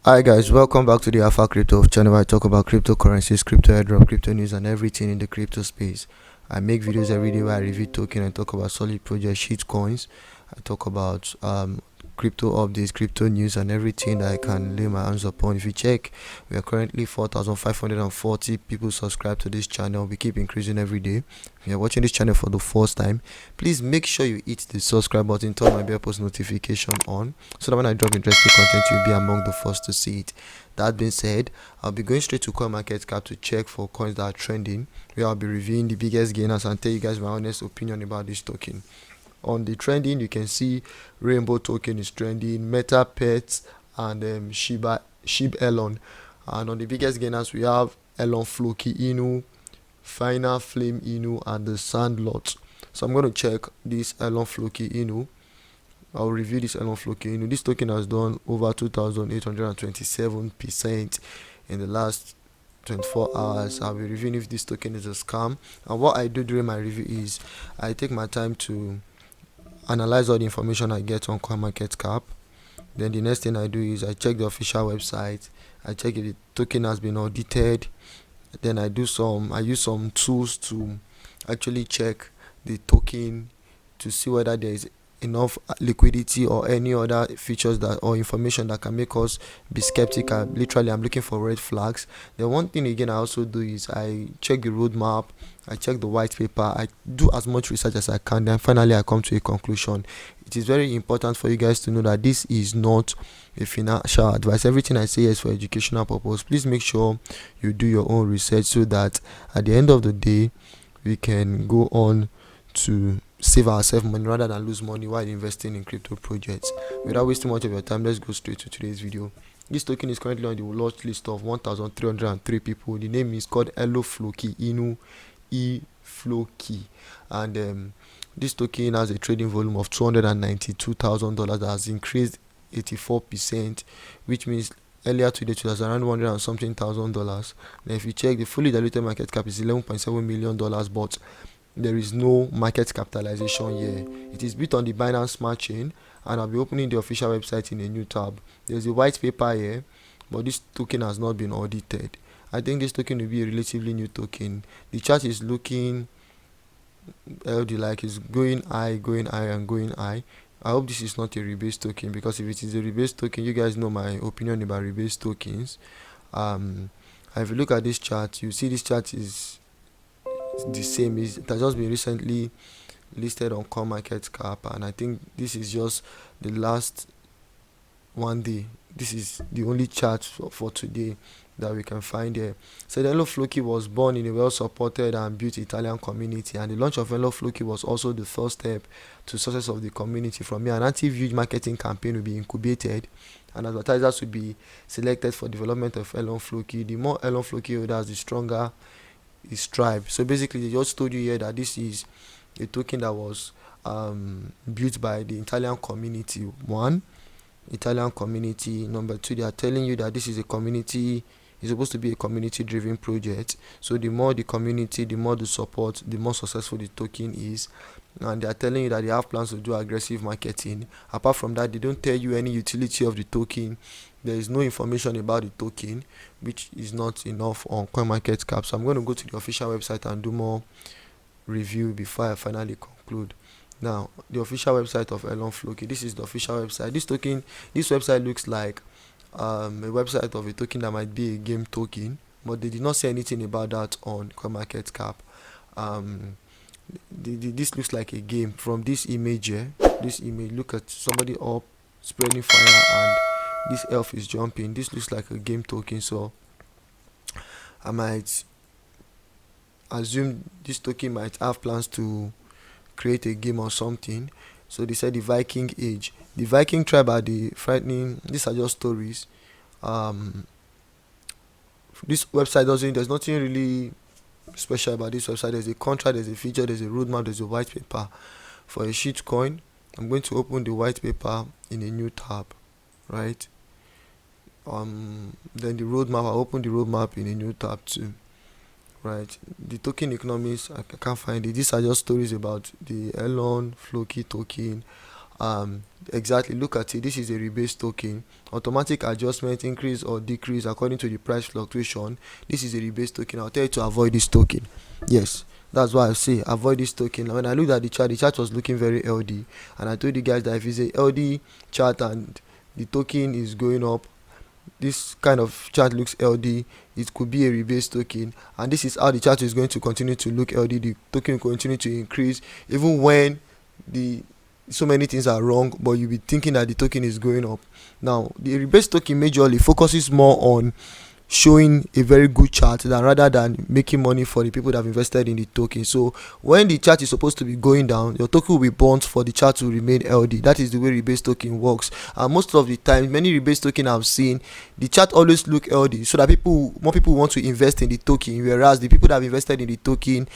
Hi guys, welcome back to the Alpha Crypto channel where I talk about cryptocurrencies, crypto airdrop, crypto news and everything in the crypto space. I make videos every day where I review token and talk about solid projects, shit coins. I talk about crypto updates, crypto news and everything that I can lay my hands upon. If you check, we are currently 4,540 people subscribed to this channel. We keep increasing every day. If you're watching this channel for the first time, please make sure you hit the subscribe button, turn my bell post notification on, so that when I drop interesting content, you'll be among the first to see it. That being said, I'll be going straight to CoinMarketCap to check for coins that are trending, where I'll be reviewing the biggest gainers and tell you guys my honest opinion about this token. On the trending, you can see Rainbow token is trending, Meta Pets, and Shib Elon. And on the biggest gainers, we have ElonFloki Inu, Final Flame Inu, and the Sandlot. So I'm going to check this ElonFloki Inu. I'll review this ElonFloki Inu. This token has done over 2,827% in the last 24 hours. I'll be reviewing if this token is a scam. And what I do during my review is I take my time to analyze all the information I get on CoinMarketCap. Then the next thing I do is I check the official website. I check if the token has been audited. Then I use some tools to actually check the token to see whether there is enough liquidity or any other features that or information that can make us be skeptical. Literally, I'm looking for red flags. The one thing again I also do is I check the roadmap, I check the white paper, I do as much research as I can, then finally I come to a conclusion. It is very important for you guys to know that this is not a financial advice. Everything I say is for educational purpose. Please make sure you do your own research so that at the end of the day we can go on to save ourselves money rather than lose money while investing in crypto projects. Without wasting much of your time, let's go straight to today's video. This token is currently on the watch list of 1,303 people. The name is called Elon Inu, EFloki, and this token has a trading volume of $292,000 that has increased 84%, which means earlier today it was around $100 and something thousand. Then if you check, the fully diluted market cap is $11.7 million, but there is no market capitalization here. It is built on the Binance Smart Chain, and I'll be opening the official website in a new tab. There's a white paper here, but this token has not been audited. I think this token will be a relatively new token. The chart is looking LD like it's going high, and going high. I hope this is not a rebase token, because if it is a rebase token, you guys know my opinion about rebase tokens. If you look at this chart, you see this chart is the same. It has just been recently listed on CoinMarketCap, and I think this is just the last one day. This is the only chart for today that we can find here. So the EloNFloki was born in a well-supported and built Italian community, and the launch of EloNFloki was also the first step to success of the community. From here, an active huge marketing campaign will be incubated, and advertisers will be selected for development of EloNFloki. The more EloNFloki holders, the stronger his tribe. So basically, they just told you here that this is a token that was built by the Italian community. One, Italian community. Number two, they are telling you that this is a community. It's supposed to be a community-driven project. So the more the community, the more the support, the more successful the token is. And they are telling you that they have plans to do aggressive marketing. Apart from that, they don't tell you any utility of the token. There is no information about the token, which is not enough on CoinMarketCap. So I'm going to go to the official website and do more review before I finally conclude. Now, the official website of ElonFloki. This is the official website. This website looks like a website of a token that might be a game token, but they did not say anything about that on CoinMarketCap. This looks like a game from this image here. This image, look at somebody up spreading fire, and this elf is jumping. This looks like a game token, so I might assume this token might have plans to create a game or something. So they said the Viking age. The Viking tribe are the frightening. These are just stories. This website there's nothing really special about this website. There's a contract, there's a feature, there's a roadmap, there's a white paper. For a shit coin, I'm going to open the white paper in a new tab, right? Then the roadmap, I'll open the roadmap in a new tab too, right? The token economics, I can't find it. These are just stories about the Elon Floki token. Exactly, look at it. This is a rebase token. Automatic adjustment, increase or decrease according to the price fluctuation. This is a rebase token. I'll tell you to avoid this token. Yes, that's why I say avoid this token. When I looked at the chart was looking very LD, and I told you guys that if it's a LD chart and the token is going up, this kind of chart looks LD, it could be a rebase token, and this is how the chart is going to continue to look LD. The token will continue to increase even when the so many things are wrong, but you'll be thinking that the token is going up. Now the rebase token majorly focuses more on showing a very good chart than rather than making money for the people that have invested in the token. So when the chart is supposed to be going down, your token will be burnt for the chart to remain LD. That is the way rebase token works, and most of the time many rebase token I've seen, the chart always look LD so that more people want to invest in the token, whereas the people that have invested in the token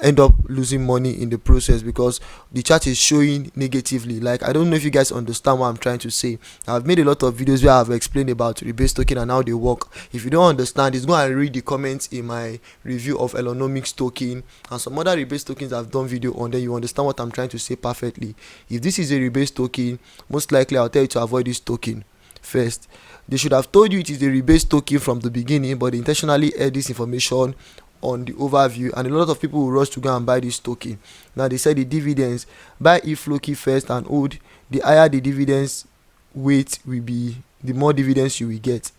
end up losing money in the process because the chart is showing negatively. Like, I don't know if you guys understand what I'm trying to say. I've made a lot of videos where I've explained about rebase token and how they work. If you don't understand, just go and read the comments in my review of Elonomics token and some other rebase tokens I've done video on, then you understand what I'm trying to say perfectly. If this is a rebase token, most likely I'll tell you to avoid this token first. They should have told you it is a rebase token from the beginning, but they intentionally add this information on the overview, and a lot of people will rush to go and buy this token. Now they said the dividends, buy EFloki first and hold. The higher the dividends weight will be, the more dividends you will get.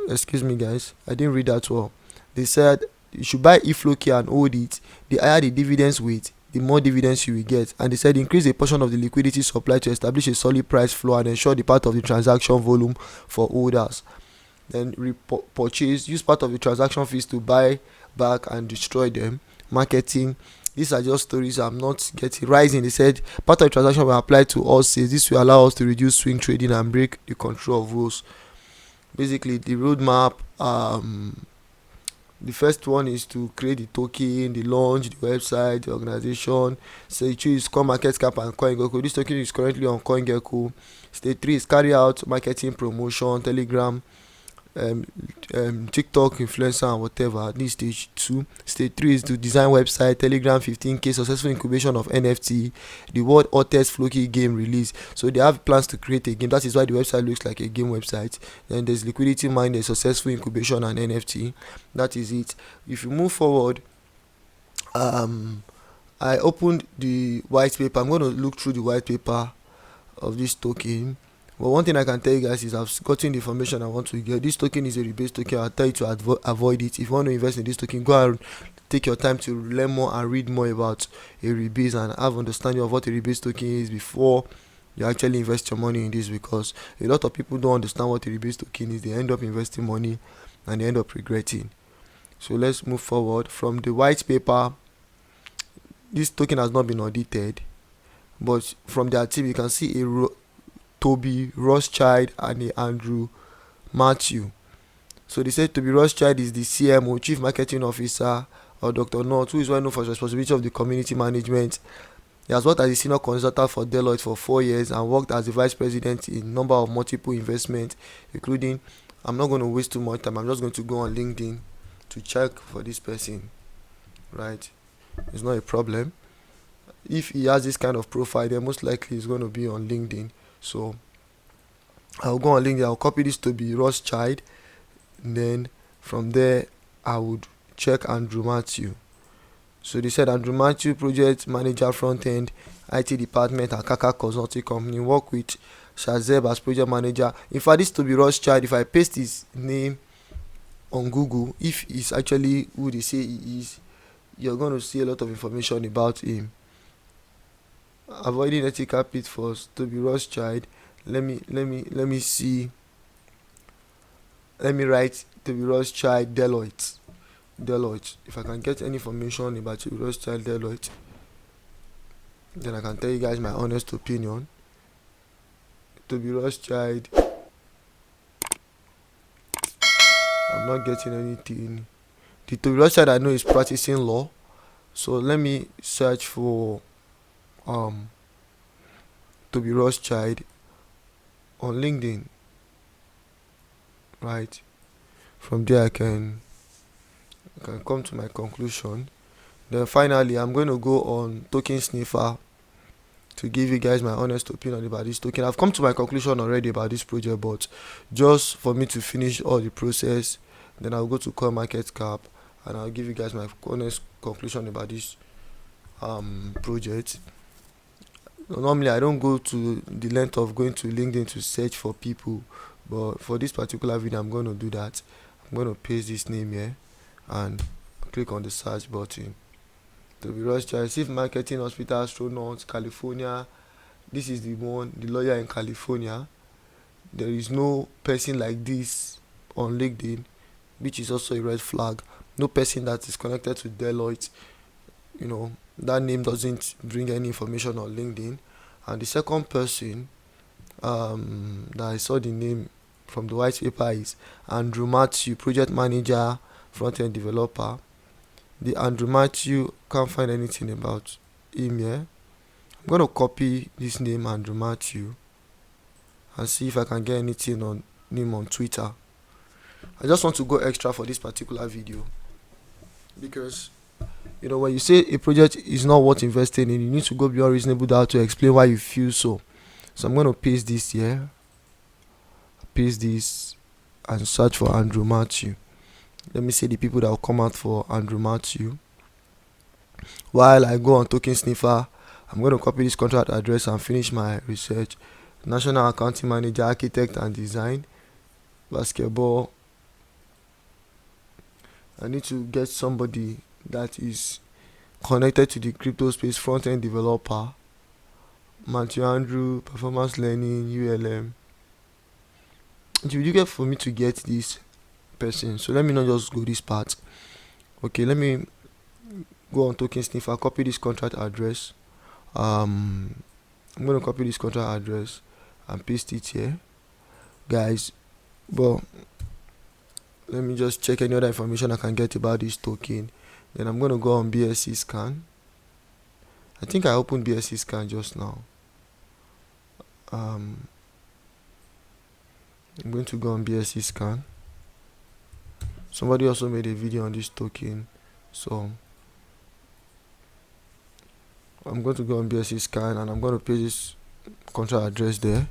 Excuse me guys, I didn't read that well. They said you should buy EFloki and hold it. The higher the dividends weight, the more dividends you will get. And they said increase a portion of the liquidity supply to establish a solid price floor and ensure the part of the transaction volume for holders. Then purchase, use part of the transaction fees to buy back and destroy them. Marketing, these are just stories I'm not getting. Rising, they said part of the transaction will apply to all sales. This will allow us to reduce swing trading and break the control of rules. Basically the roadmap, the first one is to create the token, the launch, the website, the organization. So you choose coin market cap and CoinGecko. This token is currently on CoinGecko. Stage 3 is carry out marketing, promotion, Telegram, TikTok influencer and whatever. This stage 2. Stage 3 is to design website, Telegram, 15k, successful incubation of NFT, the world hottest Floki game release. So they have plans to create a game. That is why the website looks like a game website. Then there's liquidity mine, there's successful incubation and NFT. That is it. If you move forward, I opened the white paper. I'm going to look through the white paper of this token. But one thing I can tell you guys is I've gotten the information I want to get. This token is a rebase token. I'll tell you to avoid it. If you want to invest in this token, go and take your time to learn more and read more about a rebase and have understanding of what a rebase token is before you actually invest your money in this, because a lot of people don't understand what a rebase token is. They end up investing money and they end up regretting. So let's move forward. From the white paper, this token has not been audited, but from their team you can see a Toby Rothschild and a Andrew Matthew. So they said Toby Rothschild is the CMO, Chief Marketing Officer, or Dr. North, who is well known for his responsibility of the community management. He has worked as a senior consultant for Deloitte for 4 years and worked as the vice president in a number of multiple investments, including, I'm not going to waste too much time, I'm just going to go on LinkedIn to check for this person. Right? It's not a problem. If he has this kind of profile, then most likely he's going to be on LinkedIn. So I'll go on LinkedIn, I'll copy this to be Rothschild, and then from there I would check Andrew Matthew. So they said Andrew Matthew, project manager, front end, IT department at Kaka Consulting Company, work with Shazeb as project manager. In fact, this to be Rothschild, if I paste his name on Google, if he's actually who they say he is, you're going to see a lot of information about him. Avoiding ethical pitfalls, to be Rothschild. Let me see. Let me write to be Rothschild Deloitte. If I can get any information about to be Rothschild Deloitte, then I can tell you guys my honest opinion. To be Rothschild, I'm not getting anything. The to be Rothschild I know is practicing law. So let me search for to be Rothschild on LinkedIn. Right, from there I can come to my conclusion. Then finally I'm going to go on token sniffer to give you guys my honest opinion about this token. I've come to my conclusion already about this project, but just for me to finish all the process, then I'll go to CoinMarketCap and I'll give you guys my honest conclusion about this project. Normally I don't go to the length of going to LinkedIn to search for people, but for this particular video I'm going to do that. I'm going to paste this name here and click on the search button. To be Rothschild, Chief Marketing Hospital, Astronauts, California. This is the one, the lawyer in California. There is no person like this on LinkedIn, which is also a red flag. No person that is connected to Deloitte. That name doesn't bring any information on LinkedIn. And the second person that I saw the name from the white paper is Andrew Matthew, project manager, front-end developer. The Andrew Matthew, can't find anything about him here. I'm going to copy this name, Andrew Matthew, and see if I can get anything on him on Twitter. I just want to go extra for this particular video, because when you say a project is not worth investing in, you need to go beyond reasonable doubt to explain why you feel so. So I'm going to paste this here, paste this, and search for Andrew Matthew. Let me see the people that will come out for Andrew Matthew. While I go on Token Sniffer, I'm going to copy this contract address and finish my research. National Accounting Manager, Architect and Design, Basketball. I need to get somebody that is connected to the crypto space, front-end developer. Matthew Andrew, Performance Learning, ULM. Do you get for me to get this person? So let me not just go this part. Okay, let me go on Token Sniffer, copy this contract address. I'm going to copy this contract address and paste it here, guys. But let me just check any other information I can get about this token. Then I'm going to go on BSC scan. I think I opened BSC scan just now. I'm going to go on BSC scan. Somebody also made a video on this token, so I'm going to go on BSC scan and I'm going to paste this contract address there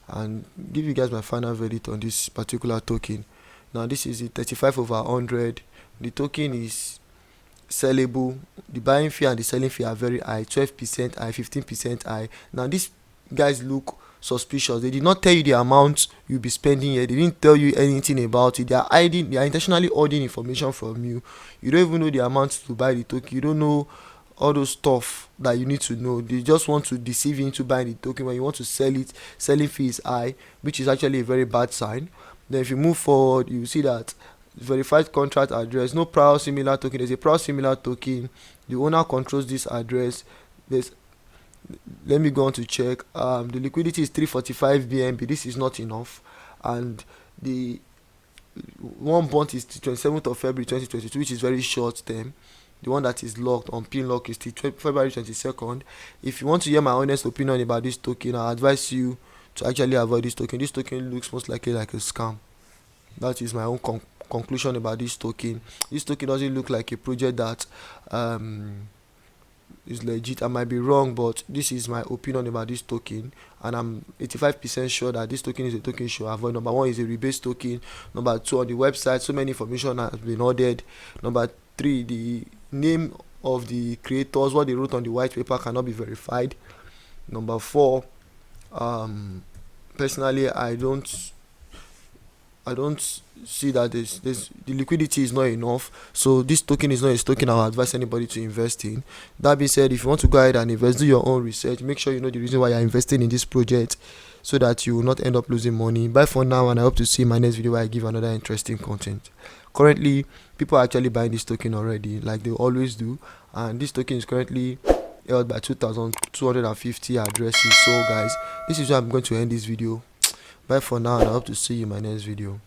and give you guys my final verdict on this particular token. Now this is the 35/100. The token is sellable. The buying fee and the selling fee are very high, 12% high, 15% high. Now these guys look suspicious. They did not tell you the amount you'll be spending here. They didn't tell you anything about it. They are intentionally hiding information from you. You don't even know the amount to buy the token. You don't know all those stuff that you need to know. They just want to deceive you into buying the token. When you want to sell it, selling fee is high, which is actually a very bad sign. Then if you move forward, you see that verified contract address, no prior similar token. There's a prior similar token. The owner controls this address. Let me go on to check. The liquidity is 345 BNB. This is not enough, and the one bond is the 27th of February 2022, which is very short term. The one that is locked on pin lock is the February 22nd. If you want to hear my honest opinion about this token, I advise you to actually avoid this token. This token looks most likely like a scam. That is my own conclusion about this token. This token doesn't look like a project that is legit. I might be wrong, but this is my opinion about this token, and I'm 85% sure that this token is a token you should avoid. Number one, is a rebase token. Number two, on the website so many information has been ordered. Number three, the name of the creators, what they wrote on the white paper, cannot be verified. Number four, personally I don't see that the liquidity is not enough, so this token is not a token I would advise anybody to invest in. That being said, if you want to go ahead and invest, do your own research. Make sure you know the reason why you're investing in this project, so that you will not end up losing money. Bye for now, and I hope to see you in my next video where I give another interesting content. Currently, people are actually buying this token already, like they always do, and this token is currently held by 2,250 addresses. So guys, this is where I'm going to end this video. Bye for now, and I hope to see you in my next video.